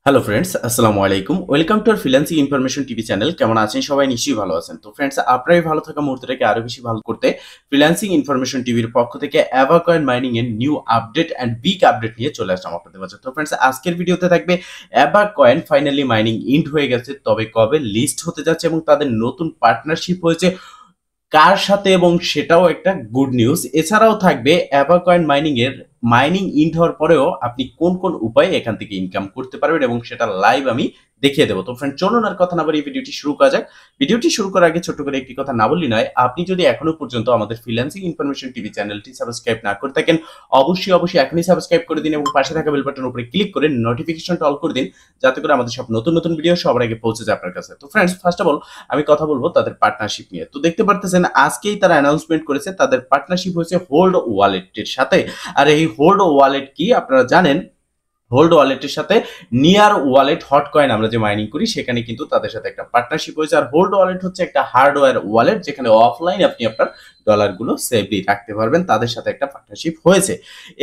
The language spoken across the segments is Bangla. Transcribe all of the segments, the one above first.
হ্যালো ফ্রেন্ডস, আসসালামু আলাইকুম। Welcome to our freelancing information TV channel. কেমন আছেন সবাই? নিশ্চয়ই ভালো আছেন। তো ফ্রেন্ডস, আপনারাই ভালো থাকা মুহূর্তটাকে আরো বেশি ভালো করতে ফ্রিল্যান্সিং ইনফরমেশন টিভির পক্ষ থেকে অ্যাভাকয়েন মাইনিং এর new update and big update নিয়ে চলে আসলাম আপনাদের মাঝে। তো ফ্রেন্ডস, আজকের ভিডিওতে থাকবে অ্যাভাকয়েন ফাইনালি মাইনিং ইন্ড হয়ে গেছে, তবে কবে লিস্ট হতে যাচ্ছে এবং তাদের নতুন পার্টনারশিপ হয়েছে কার সাথে, এবং সেটাও একটা গুড নিউজ। এছাড়াও থাকবে অ্যাভাকয়েন মাইনিং এর মাইনিং ইন্ড হওয়ার পরেও আপনি কোন কোন উপায়ে এখান থেকে ইনকাম করতে পারবেন এবং সেটা লাইভ আমি দেখিয়ে দেবো। তো ফ্রেন্ড, চলুন আর কথা না বলে ভিডিওটি শুরু করা যাক। ভিডিওটি শুরু করার আগে ছোট্ট করে একটি কথা না বললি নয়, আপনি যদি এখনো পর্যন্ত আমাদের ফ্রিল্যান্সিং ইনফরমেশন টিভি চ্যানেলটি সাবস্ক্রাইব না করে থাকেন, অবশ্যই এখনই সাবস্ক্রাইব করে দিন এবং পাশে থাকা বেল বাটনের উপরে ক্লিক করে নোটিফিকেশনটা অল করে দিন, যাতে করে আমাদের সব নতুন নতুন ভিডিও সবার আগে পৌঁছে যায় আপনার কাছে। তো ফ্রেন্ডস, ফার্স্ট অফ অল আমি কথা বলবো তাদের পার্টনারশিপ নিয়ে। তো দেখতে পারতেছেন আজকেই তারা অ্যানাউন্সমেন্ট করেছে তাদের পার্টনারশিপ হয়েছে হোল্ড ওয়ালেটের সাথে। আর এই হোল্ড ওয়ালেট কি আপনারা জানেন? হোল্ড ওয়ালেটের সাথে নিয়ার ওয়ালেট হট কয়েন আমরা যে মাইনিং করি সেখানে কিন্তু তাদের সাথে একটা পার্টনারশিপ হয়েছে। আর হোল্ড ওয়ালেট হচ্ছে একটা হার্ডওয়্যার ওয়ালেট, যেখানে অফলাইন আপনি আপনার ডলারগুলো সেভলি রাখতে পারবেন। তাদের সাথে একটা পার্টনারশিপ হয়েছে।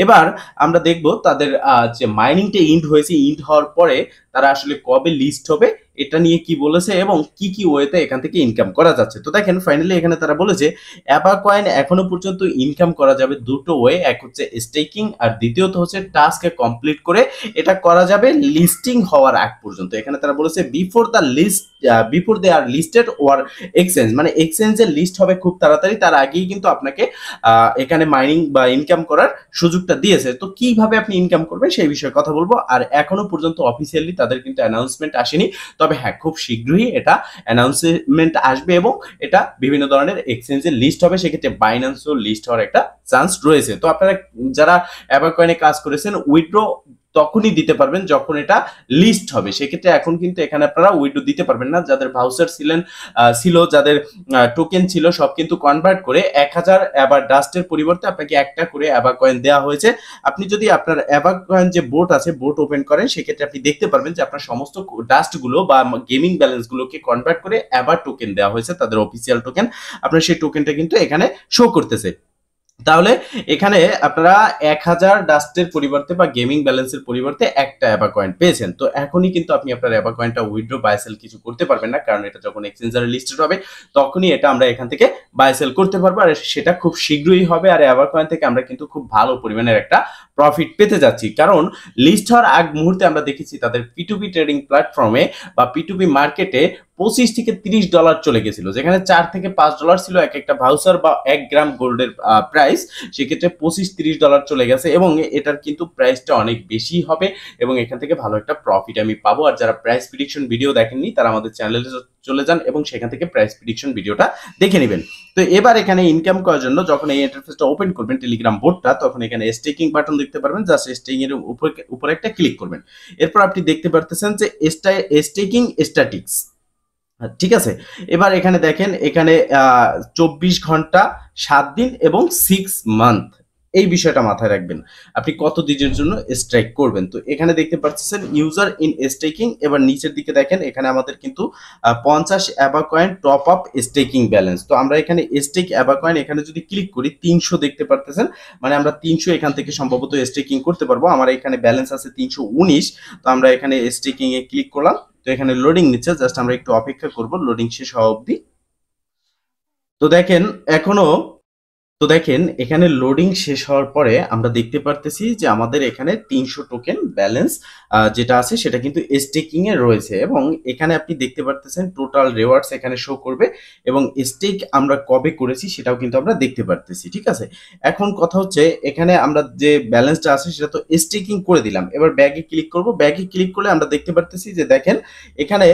এবার আমরা দেখব তাদের যে মাইনিংটা ইন্ড হয়েছে, ইন্ড হওয়ার পরে তারা আসলে কবে লিস্ট হবে এটা নিয়ে কি বলেছে এবং কি কি ওয়েতে এখান থেকে ইনকাম করা যাচ্ছে। তো দেখেন, ফাইনালি এখানে তারা বলেছে অ্যাভাকয়েন এখনো পর্যন্ত ইনকাম করা যাবে দুটো ওয়ে, এক হচ্ছে স্টেকিং আর দ্বিতীয়ত হচ্ছে টাস্ক কমপ্লিট করে। এটা করা যাবে লিস্টিং হওয়ার আগ পর্যন্ত। এখানে তারা বলেছে before they are listed or exchange, মানে এক্সচেঞ্জের লিস্ট হবে খুব তাড়াতাড়ি, তার আগেই কিন্তু আপনাকে এখানে মাইনিং বা ইনকাম করার সুযোগটা দিয়েছে। তো কিভাবে আপনি ইনকাম করবেন সেই বিষয়ে কথা বলবো। আর এখনো পর্যন্ত অফিসিয়ালি তাদের কিন্তু অ্যানাউন্সমেন্ট আসেনি, তবে হ্যাঁ, খুব শীঘ্রই এটা অ্যানাউন্সমেন্ট আসবে এবং এটা বিভিন্ন ধরনের এক্সচেঞ্জের লিস্ট হবে। সেক্ষেত্রে বাইন্যান্সও লিস্ট হওয়ার একটা চান্স রয়েছে। তো আপনারা যারা অ্যাভাকয়েনে কাজ করেছেন, উইথড্র তখনই দিতে পারবেন যখন এটা লিস্ট হবে। সেক্ষেত্রে এখন কিন্তু এখানে আপনারা উইথড্র দিতে পারবেন না। যাদের ভাউচার ছিল, যাদের টোকেন ছিল, সব কিন্তু কনভার্ট করে 1000 অ্যাবা ডাস্টের পরিবর্তে আপনাকে একটা করে অ্যাভাকয়েন দেওয়া হয়েছে। আপনি যদি আপনার অ্যাভাকয়েন যে বোট আছে, বোট ওপেন করেন, সেক্ষেত্রে আপনি দেখতে পারবেন যে আপনার সমস্ত ডাস্টগুলো বা গেমিং ব্যালেন্সগুলোকে কনভার্ট করে অ্যাবা টোকেন দেওয়া হয়েছে, তাদের অফিসিয়াল টোকেন। আপনার সেই টোকেনটা কিন্তু এখানে শো করতেছে। তাহলে এখানে আপনারা 1000 ডাস্টের পরিবর্তে বা গেমিং ব্যালেন্সের পরিবর্তে একটা অ্যাভাকয়েন পেয়েছেন। তো এখনই কিন্তু আপনি আপনার অ্যাভাকয়েনটা উইথড্র বাই সেল কিছু করতে পারবেন না, কারণ এটা যখন এক্সচেঞ্জারে লিস্টেড হবে তখনই এটা আমরা এখান থেকে বাই সেল করতে পারবো, আর সেটা খুব শীঘ্রই হবে। আর অ্যাভাকয়েন থেকে আমরা কিন্তু খুব ভালো পরিমাণের একটা প্রফিট পেতে যাচ্ছি, কারণ লিস্ট হওয়ার আগ মুহূর্তে আমরা দেখেছি তাদের পিটুপি ট্রেডিং প্ল্যাটফর্মে বা পিটুপি মার্কেটে $25 থেকে $30 চলে গেছিল, যেখানে $4 থেকে $5 ছিল এক একটা ভাউচার বা 1 গ্রাম গোল্ডের প্রাইস। সেক্ষেত্রে $25-30 চলে গেছে এবং এটার কিন্তু প্রাইসটা অনেক বেশি হবে এবং এখান থেকে ভালো একটা প্রফিট আমি পাবো। আর যারা প্রাইস প্রিডিকশন ভিডিও দেখেননি তারা আমাদের চ্যানেলে চলে যান এবং সেখান থেকে প্রাইস প্রিডিকশন ভিডিওটা দেখে নেবেন। তো এবার এখানে ইনকাম করার জন্য যখন এই ইন্টারফেসটা ওপেন করবেন টেলিগ্রাম বোর্ডটা, তখন এখানে স্টেকিং বাটন দেখতে পারবেন। জাস্ট স্টেকিং এর উপরে একটা ক্লিক করবেন। এরপর আপনি দেখতে পারতেছেন যে স্টেকিং স্ট্যাটিক্স, ঠিক আছে। এবার এখানে দেখেন, এখানে 24 ঘন্টা, 7 দিন এবং 6 মান্থ, এই বিষয়টা মাথায় রাখবেন আপনি কত দিনের জন্য স্ট্রাইক করবেন। তো এখানে দেখতে পাচ্ছেন ইউজার ইন স্টেকিং। এবার নিচের দিকে দেখেন, এখানে আমাদের কিন্তু 50 অ্যাভাকয়েন টপ আপ স্টেকিং ব্যালেন্স। তো আমরা এখানে স্টেক অ্যাভাকয়েন এখানে যদি ক্লিক করি 300 দেখতে পারতেছেন, মানে আমরা 300 এখান থেকে সম্ভবত স্টেকিং করতে পারবো। আমার এখানে ব্যালেন্স আছে 319। তো আমরা এখানে স্টেকিং এ ক্লিক করলাম। তো এখানে লোডিং নিচ্ছে, জাস্ট আমরা একটু অপেক্ষা করব লোডিং শেষ হওয়া অবধি। তো দেখেন এখনো তো দেখেন এখানে লোডিং শেষ হওয়ার পরে আমরা দেখতে পারতেছি যে আমাদের এখানে 300 টোকেন ব্যালেন্স যেটা আছে সেটা কিন্তু স্টেকিং এ রয়েছে এবং এখানে আপনি দেখতে পারতেছেন টোটাল রিওয়ার্ডস এখানে শো করবে এবং স্টেক আমরা কবে করেছি সেটাও কিন্তু আমরা দেখতে পারতেছি, ঠিক আছে। এখন কথা হচ্ছে, এখানে আমরা যে ব্যালেন্সটা আছে সেটা তো স্টেকিং করে দিলাম। এবার ব্যাগে ক্লিক করব। ব্যাগে ক্লিক করলে আমরা দেখতে পারতেছি যে দেখেন এখানে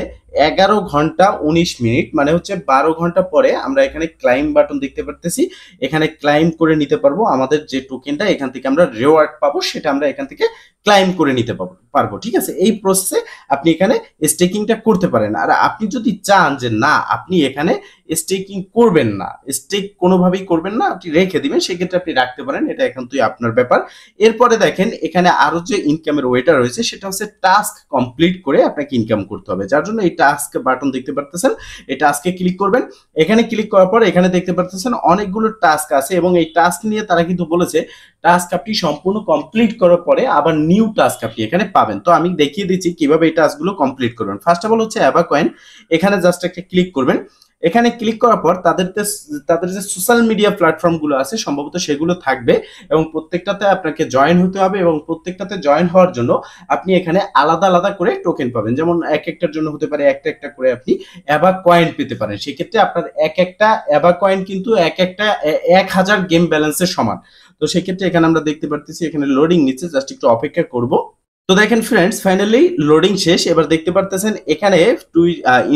11 ঘন্টা 19 মিনিট, মানে হচ্ছে 12 ঘন্টা পরে আমরা এখানে ক্লাইম বাটন দেখতে পারতেছি। এখানে ক্লাইম করে নিতে পারবো আমাদের যে টোকেনটা এখান থেকে আমরা রিওয়ার্ড পাবো, সেটা আমরা এখান থেকে ক্লাইম করে নিতে পারবো, ঠিক আছে। এই প্রসেসে আপনি এখানে স্টেকিংটা করতে পারেন। আর আপনি যদি চান যে না, আপনি এখানে স্টেকিং করবেন না, স্টেক কোনোভাবেই করবেন না, আপনি রেখে দিবেন, সেক্ষেত্রে আপনি রাখতে পারেন, এটা একান্তই আপনার ব্যাপার। এরপরে দেখেন এখানে আরো যে ইনকামের ওয়েটা রয়েছে সেটা হচ্ছে টাস্ক কমপ্লিট করে আপনাকে ইনকাম করতে হবে, যার জন্য এই টাস্ক বাটন দেখতে পারতেছেন, এই টাস্কে ক্লিক করবেন। এখানে ক্লিক করার পর এখানে দেখতে পারতেছেন অনেকগুলো টাস্ক আছে এবং এই টাস্ক নিয়ে তারা কিন্তু বলেছে টাস্ক আপনি সম্পূর্ণ কমপ্লিট করার পরে আবার নিউ টাস্ক আপনি এখানে পাবেন। তো আমি দেখিয়ে দিচ্ছি কিভাবে এই টাস্কগুলো কমপ্লিট করবেন। ফার্স্ট অফ অল হচ্ছে অ্যাভাকয়েন, এখানে জাস্ট একটা ক্লিক করবেন। এখানে ক্লিক করার পর তাদের যে সোশ্যাল মিডিয়া প্ল্যাটফর্মগুলো আছে সম্ভবত সেগুলো থাকবে এবং প্রত্যেকটাতে আপনাকে জয়েন হতে হবে এবং প্রত্যেকটাতে জয়েন হওয়ার জন্য আপনি এখানে আলাদা আলাদা করে টোকেন পাবেন। যেমন এক একটার জন্য হতে পারে একটা একটা করে আপনি অ্যাবা কয়েন পেতে পারেন। সেক্ষেত্রে আপনার এক একটা অ্যাবা কয়েন কিন্তু এক একটা 1000 গেম ব্যালেন্সের সমান। তো সেক্ষেত্রে এখানে আমরা দেখতে পারতেছি এখানে লোডিং নিচ্ছে, জাস্ট একটু অপেক্ষা করব। তো দেখেন ফ্রেন্ডস, ফাইনালি লোডিং শেষ। এবার দেখতে পারতেছেন এখানে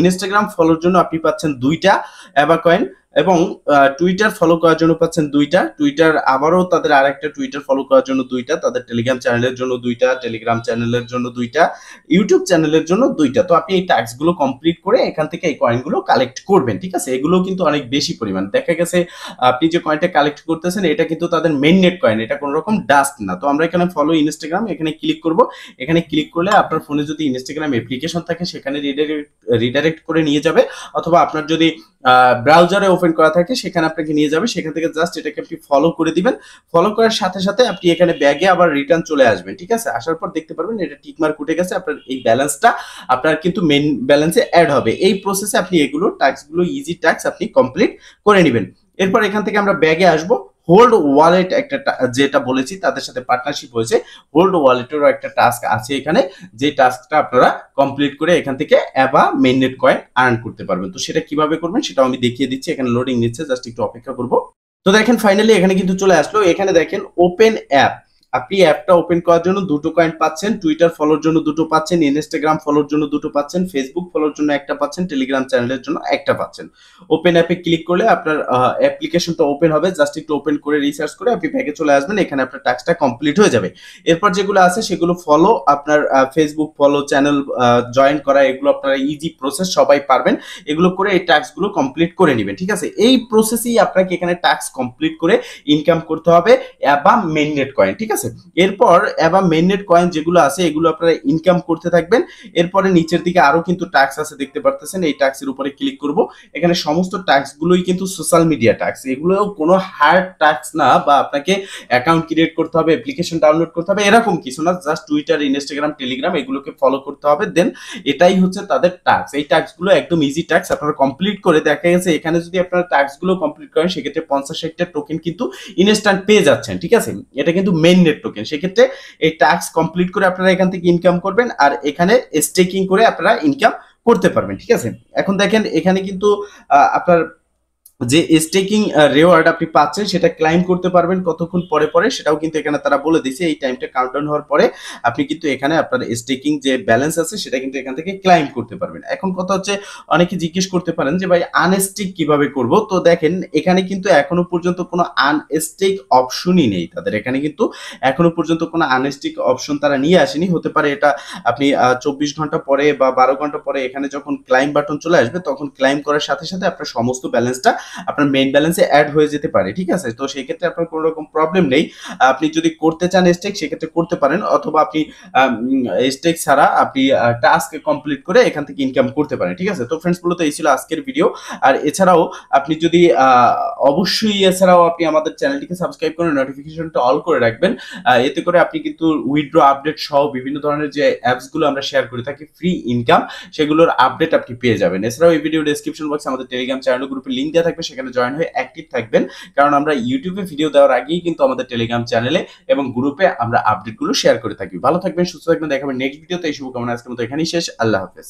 ইনস্টাগ্রাম ফলোর জন্য আপনি পাচ্ছেন 2টা অ্যাবা কয়েন এবং টুইটার ফলো করার জন্য পাচ্ছেন 2টা, টুইটার আবারও তাদের আরেকটা টুইটার ফলো করার জন্য 2টা, তাদের টেলিগ্রাম চ্যানেলের জন্য 2টা, টেলিগ্রাম চ্যানেলের জন্য 2টা, ইউটিউব চ্যানেলের জন্য 2টা। তো আপনি এই টাস্কগুলো কমপ্লিট করে এখান থেকে এই কয়েনগুলো কালেক্ট করবেন, ঠিক আছে? এগুলো কিন্তু অনেক বেশি পরিমাণ। দেখা গেছে আপনি যে কয়েনটা কালেক্ট করতেছেন এটা কিন্তু তাদের মেইন নেট কয়েন, এটা কোনো রকম ডাস্ট না। তো আমরা এখানে ফলো ইনস্টাগ্রাম এখানে ক্লিক করব। এখানে ক্লিক করলে আপনার ফোনে যদি ইনস্টাগ্রাম অ্যাপ্লিকেশন থাকে সেখানে রিডাইরেক্ট করে নিয়ে যাবে, অথবা আপনার যদি ব্রাউজারে ওপেন করা থাকে সেখানে আপনাকে নিয়ে যাবে। সেখান থেকে জাস্ট এটাকে আপনি ফলো করে দিবেন। ফলো করার সাথে সাথে আপনি এখানে ব্যাগে আবার রিটার্ন চলে আসবেন, ঠিক আছে? আসার পর দেখতে পারবেন এটা টিক মার্ক উঠে গেছে। আপনার এই ব্যালেন্সটা আপনার কিন্তু মেইন ব্যালেন্সে অ্যাড হবে। এই প্রসেসে আপনি এগুলো টাস্কগুলো ইজি টাস্ক আপনি কমপ্লিট করে নেবেন। এরপর এখান থেকে আমরা ব্যাগে আসবো। হোল্ড ওয়ালেট একটা যেটা বলেছি তাদের সাথে পার্টনারশিপ হয়েছে, হোল্ড ওয়ালেটেরও একটা টাস্ক আছে এখানে, যে টাস্কটা আপনারা কমপ্লিট করে এখান থেকে অ্যাবা মেইননেট কয়েন আর্ন করতে পারবেন। তো সেটা কিভাবে করবেন সেটাও আমি দেখিয়ে দিচ্ছি। এখানে লোডিং নিচ্ছে, জাস্ট একটু অপেক্ষা করব। তো দেখেন ফাইনালি এখানে কিন্তু চলে আসলো। এখানে দেখেন ওপেন অ্যাপ, আপনি অ্যাপটা ওপেন করার জন্য 2টো কয়েন পাচ্ছেন, টুইটার ফলোর জন্য 2টো পাচ্ছেন, ইনস্টাগ্রাম ফলোর জন্য 2টো পাচ্ছেন, ফেসবুক ফলোর জন্য একটা পাচ্ছেন, টেলিগ্রাম চ্যানেলের জন্য একটা পাচ্ছেন। ওপেন অ্যাপে ক্লিক করলে আপনার অ্যাপ্লিকেশনটা ওপেন হবে। জাস্ট একটু ওপেন করে রিসার্চ করে আপনি ব্যাগে চলে আসবেন। এখানে আপনার টাস্কটা কমপ্লিট হয়ে যাবে। এরপর যেগুলো আছে সেগুলো ফলো, আপনার ফেসবুক ফলো, চ্যানেল জয়েন করা, এগুলো আপনারা ইজি প্রসেস, সবাই পারবেন। এগুলো করে এই টাস্কগুলো কমপ্লিট করে নেবেন, ঠিক আছে? এই প্রসেসেই আপনাকে এখানে টাস্ক কমপ্লিট করে ইনকাম করতে হবে অ্যাবা মেইননেট কয়েন, ঠিক আছে? এরপর অ্যাবা মেইননেট কয়েন যেগুলো আছে এগুলো আপনারা ইনকাম করতে থাকবেন। এরপরে নিচের দিকে আরো কিন্তু টাস্ক আছে দেখতে পারতেছেন। এই টাস্কের উপরে ক্লিক করব। এখানে সমস্ত টাস্কগুলোই কিন্তু সোশ্যাল মিডিয়া টাস্ক, এগুলো কোনো হার্ড টাস্ক না, বা আপনাকে অ্যাকাউন্ট ক্রিয়েট করতে হবে, অ্যাপ্লিকেশন ডাউনলোড করতে হবে, এরকম কিছু না। জাস্ট টুইটার, ইনস্টাগ্রাম, টেলিগ্রাম এগুলোকে ফলো করতে হবে, দেন এটাই হচ্ছে তাদের টাস্ক। এই টাস্কগুলো একদম ইজি টাস্ক, আপনারা কমপ্লিট করে দেখা গেছে এখানে যদি আপনারা টাস্কগুলো কমপ্লিট করেন সেক্ষেত্রে 50-60টা টোকেন কিন্তু ইনস্ট্যান্ট পেয়ে যাচ্ছেন, ঠিক আছে? এটা কিন্তু মেইন নেট টোকেন। সেক্ষেত্রে এই টাস্ক কমপ্লিট করে আপনারা এখান থেকে ইনকাম করবেন, আর এখানে স্টেকিং করে আপনারা ইনকাম করতে পারবেন, ঠিক আছে? এখন দেখেন এখানে কিন্তু আপনার যে স্টেকিং রিওয়ার্ড আপনি পাচ্ছেন সেটা ক্লাইম করতে পারবেন কতক্ষণ পরে পরে, সেটাও কিন্তু এখানে তারা বলে দিয়েছে। এই টাইমটা কাউন্টডাউন হওয়ার পরে আপনি কিন্তু এখানে আপনার স্টেকিং যে ব্যালেন্স আছে সেটা কিন্তু এখান থেকে ক্লাইম করতে পারবেন। এখন কথা হচ্ছে, অনেকে জিজ্ঞেস করতে পারেন যে ভাই আনস্টেক কিভাবে করব? তো দেখেন এখানে কিন্তু এখনো পর্যন্ত কোনো আনস্টেক অপশনই নেই তাদের। এখানে কিন্তু এখনো পর্যন্ত কোনো আনস্টেক অপশন তারা নিয়ে আসেনি। হতে পারে এটা আপনি 24 ঘন্টা পরে বা 12 ঘন্টা পরে এখানে যখন ক্লাইম বাটন চলে আসবে তখন ক্লাইম করার সাথে সাথে আপনার সমস্ত ব্যালেন্সটা আপনার মেইন ব্যালেন্সে অ্যাড হয়ে যেতে পারে, ঠিক আছে? তো সেই ক্ষেত্রে আপনার কোনো রকম প্রবলেম নেই। আপনি যদি করতে চান স্টেক সেক্ষেত্রে করতে পারেন, অথবা আপনি স্টেক ছাড়া আপনি টাস্ক কমপ্লিট করে এখান থেকে ইনকাম করতে পারেন, ঠিক আছে? তো ফ্রেন্ডস, বলতে এই ছিল আজকের ভিডিও। আর এছাড়াও আপনি যদি অবশ্যই এছাড়াও আপনি আমাদের চ্যানেলটিকে সাবস্ক্রাইব করে নোটিফিকেশনটা অল করে রাখবেন। এতে করে আপনি কিন্তু উইথড্র আপডেট সহ বিভিন্ন ধরনের যে অ্যাপসগুলো আমরা শেয়ার করে থাকি ফ্রি ইনকাম, সেগুলোর আপডেট আপনি পেয়ে যাবেন। এছাড়াও এই ভিডিও ডেসক্রিপশন বক্সে আমাদের টেলিগ্রাম চ্যানেল গ্রুপের লিংক দেওয়া থাকবে, সেখানে জয়েন হয়ে অ্যাক্টিভ থাকবেন। কারণ আমরা ইউটিউবে ভিডিও দেওয়ার আগেই কিন্তু আমাদের টেলিগ্রাম চ্যানেলে এবং গ্রুপে আমরা আপডেটগুলো শেয়ার করে থাকি। ভালো থাকবেন, সুস্থ থাকবেন, দেখাবেন নেক্সট ভিডিওতে। এই শুভকামনা আজকের মতো এখানেই শেষ। আল্লাহ হাফেজ।